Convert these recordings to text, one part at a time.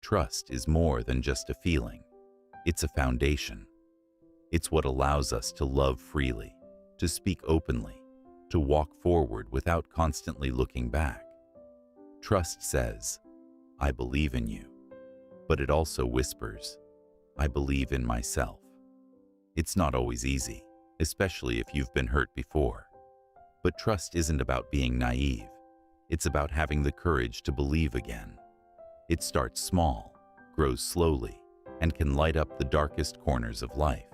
Trust is more than just a feeling. It's a foundation. It's what allows us to love freely, to speak openly, to walk forward without constantly looking back. Trust says, "I believe in you," but it also whispers, "I believe in myself." It's not always easy, especially if you've been hurt before. But trust isn't about being naive. It's about having the courage to believe again. It starts small, grows slowly, and can light up the darkest corners of life.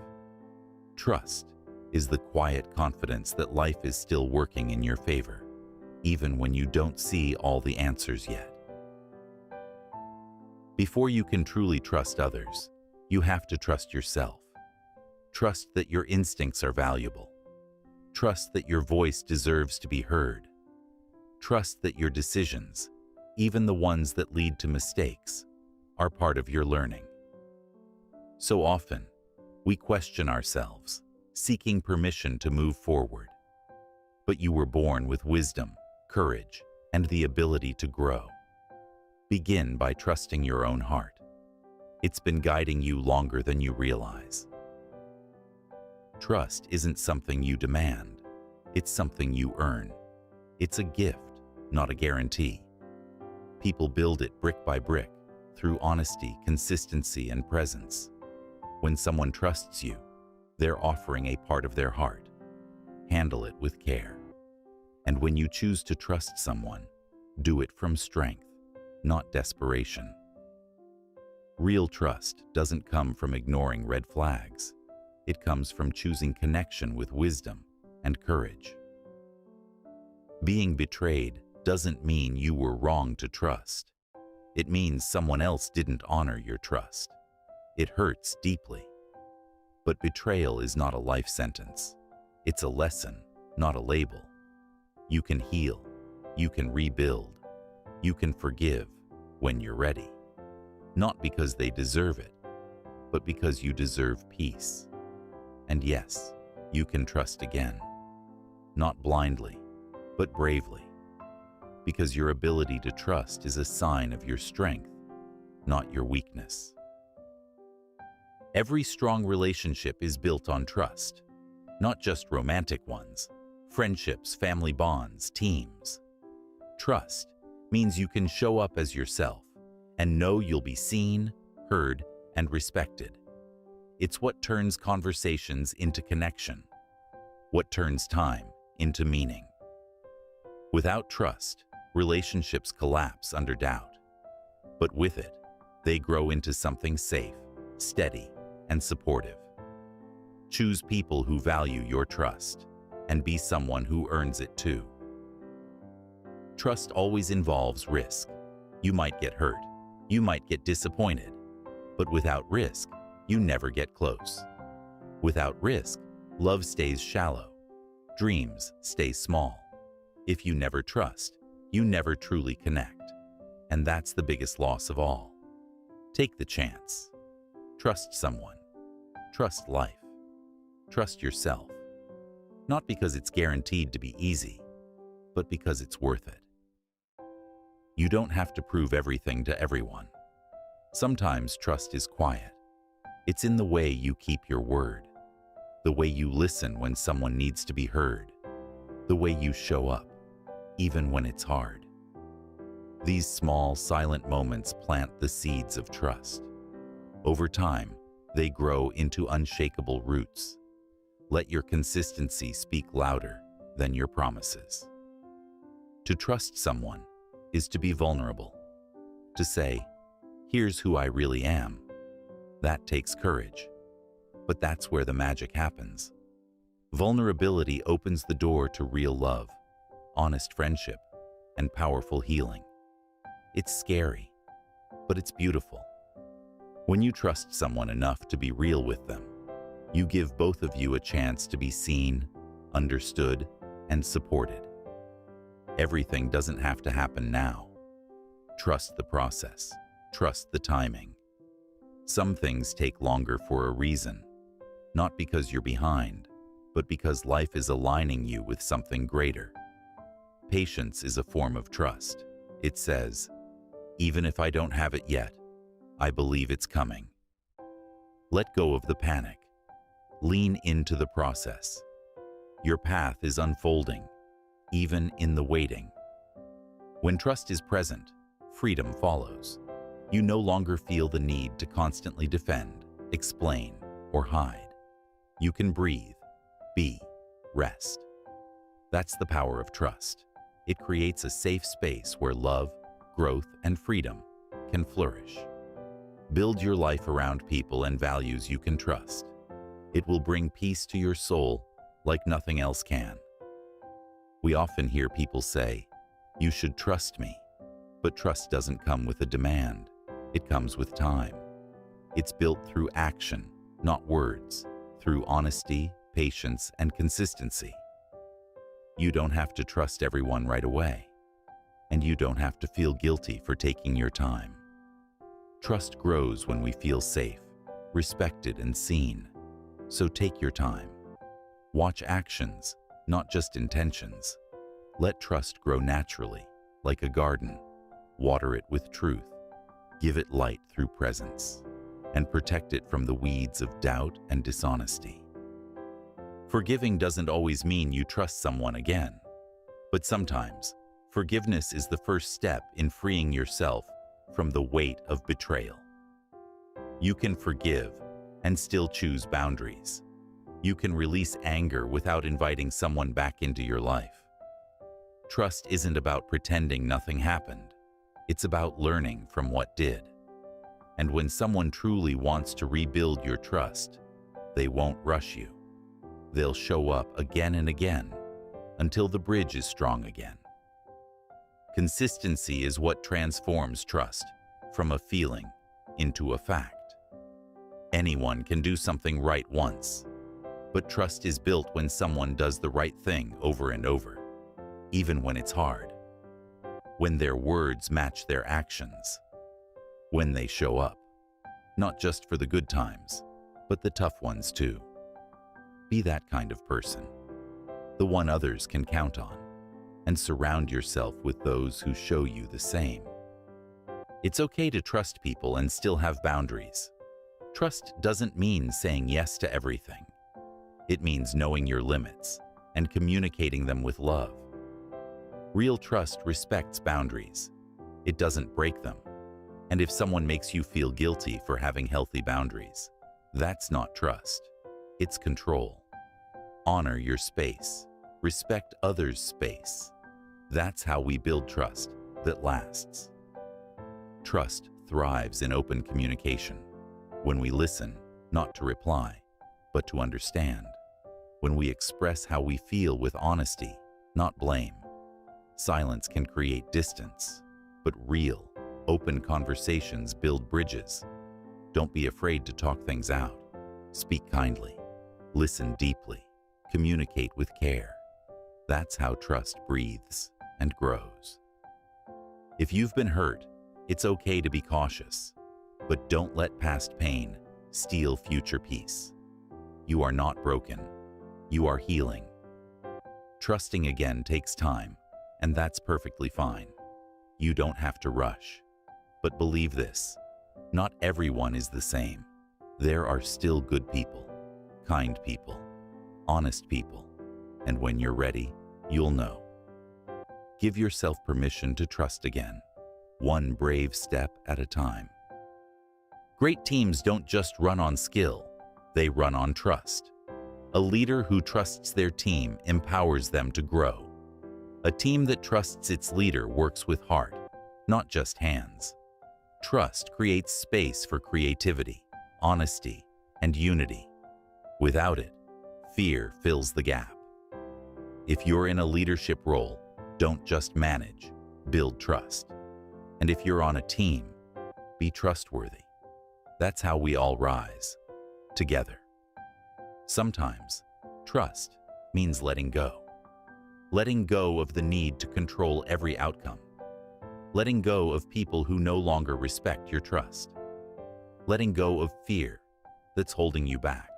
Trust is the quiet confidence that life is still working in your favor, even when you don't see all the answers yet. Before you can truly trust others, you have to trust yourself. Trust that your instincts are valuable. Trust that your voice deserves to be heard. Trust that your decisions, even the ones that lead to mistakes, are part of your learning. So often, we question ourselves, seeking permission to move forward. But you were born with wisdom, courage, and the ability to grow. Begin by trusting your own heart. It's been guiding you longer than you realize. Trust isn't something you demand. It's something you earn. It's a gift, not a guarantee. People build it brick by brick, through honesty, consistency, and presence. When someone trusts you, they're offering a part of their heart. Handle it with care. And when you choose to trust someone, do it from strength, not desperation. Real trust doesn't come from ignoring red flags. It comes from choosing connection with wisdom and courage. Being betrayed doesn't mean you were wrong to trust. It means someone else didn't honor your trust. It hurts deeply. But betrayal is not a life sentence. It's a lesson, not a label. You can heal. You can rebuild. You can forgive when you're ready. Not because they deserve it, but because you deserve peace. And yes, you can trust again. Not blindly, but bravely. Because your ability to trust is a sign of your strength, not your weakness. Every strong relationship is built on trust, not just romantic ones, friendships, family bonds, teams. Trust means you can show up as yourself and know you'll be seen, heard, and respected. It's what turns conversations into connection, what turns time into meaning. Without trust, relationships collapse under doubt. But with it, they grow into something safe, steady, and supportive. Choose people who value your trust, and be someone who earns it too. Trust always involves risk. You might get hurt, you might get disappointed, but without risk, you never get close. Without risk, love stays shallow. Dreams stay small. If you never trust, you never truly connect. And that's the biggest loss of all. Take the chance. Trust someone. Trust life. Trust yourself. Not because it's guaranteed to be easy, but because it's worth it. You don't have to prove everything to everyone. Sometimes trust is quiet. It's in the way you keep your word, the way you listen when someone needs to be heard, the way you show up, even when it's hard. These small, silent moments plant the seeds of trust. Over time, they grow into unshakable roots. Let your consistency speak louder than your promises. To trust someone is to be vulnerable, to say, "Here's who I really am." That takes courage, but that's where the magic happens. Vulnerability opens the door to real love, honest friendship, and powerful healing. It's scary, but it's beautiful. When you trust someone enough to be real with them, you give both of you a chance to be seen, understood, and supported. Everything doesn't have to happen now. Trust the process. Trust the timing. Some things take longer for a reason, not because you're behind, but because life is aligning you with something greater. Patience is a form of trust. It says, "Even if I don't have it yet, I believe it's coming. Let go of the panic. Lean into the process. Your path is unfolding, even in the waiting. When trust is present, freedom follows. You no longer feel the need to constantly defend, explain, or hide. You can breathe, be, rest. That's the power of trust. It creates a safe space where love, growth, and freedom can flourish. Build your life around people and values you can trust. It will bring peace to your soul like nothing else can. We often hear people say, "You should trust me," but trust doesn't come with a demand. It comes with time. It's built through action, not words, through honesty, patience, and consistency. You don't have to trust everyone right away, and you don't have to feel guilty for taking your time. Trust grows when we feel safe, respected, and seen. So take your time. Watch actions, not just intentions. Let trust grow naturally, like a garden. Water it with truth. Give it light through presence, and protect it from the weeds of doubt and dishonesty. Forgiving doesn't always mean you trust someone again, but sometimes forgiveness is the first step in freeing yourself from the weight of betrayal. You can forgive and still choose boundaries. You can release anger without inviting someone back into your life. Trust isn't about pretending nothing happened. It's about learning from what did. And when someone truly wants to rebuild your trust, they won't rush you. They'll show up again and again until the bridge is strong again. Consistency is what transforms trust from a feeling into a fact. Anyone can do something right once, but trust is built when someone does the right thing over and over, even when it's hard. When their words match their actions. When they show up, not just for the good times, but the tough ones too. Be that kind of person, the one others can count on, and surround yourself with those who show you the same. It's okay to trust people and still have boundaries. Trust doesn't mean saying yes to everything. It means knowing your limits and communicating them with love. Real trust respects boundaries. It doesn't break them. And if someone makes you feel guilty for having healthy boundaries, that's not trust. It's control. Honor your space. Respect others' space. That's how we build trust that lasts. Trust thrives in open communication. When we listen, not to reply, but to understand. When we express how we feel with honesty, not blame. Silence can create distance, but real, open conversations build bridges. Don't be afraid to talk things out. Speak kindly. Listen deeply. Communicate with care. That's how trust breathes and grows. If you've been hurt, it's okay to be cautious, but don't let past pain steal future peace. You are not broken. You are healing. Trusting again takes time, and that's perfectly fine. You don't have to rush. But believe this, not everyone is the same. There are still good people, kind people, honest people, and when you're ready, you'll know. Give yourself permission to trust again, one brave step at a time. Great teams don't just run on skill, they run on trust. A leader who trusts their team empowers them to grow. A team that trusts its leader works with heart, not just hands. Trust creates space for creativity, honesty, and unity. Without it, fear fills the gap. If you're in a leadership role, don't just manage, build trust. And if you're on a team, be trustworthy. That's how we all rise, together. Sometimes, trust means letting go. Letting go of the need to control every outcome. Letting go of people who no longer respect your trust. Letting go of fear that's holding you back.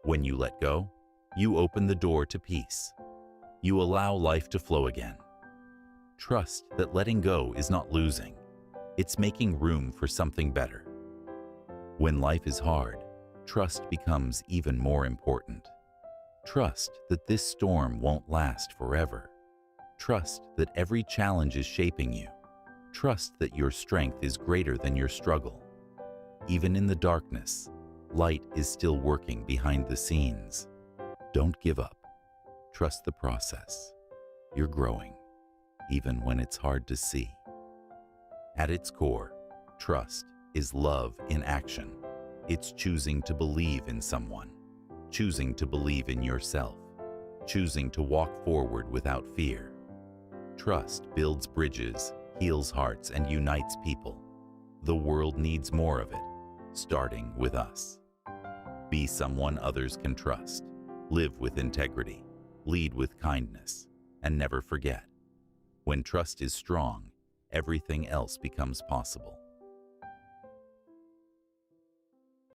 When you let go, you open the door to peace. You allow life to flow again. Trust that letting go is not losing. It's making room for something better. When life is hard, trust becomes even more important. Trust that this storm won't last forever. Trust that every challenge is shaping you. Trust that your strength is greater than your struggle. Even in the darkness, light is still working behind the scenes. Don't give up. Trust the process. You're growing, even when it's hard to see. At its core, trust is love in action. It's choosing to believe in someone, choosing to believe in yourself, choosing to walk forward without fear. Trust builds bridges, heals hearts, and unites people. The world needs more of it, starting with us. Be someone others can trust. Live with integrity. Lead with kindness. And never forget, when trust is strong, everything else becomes possible.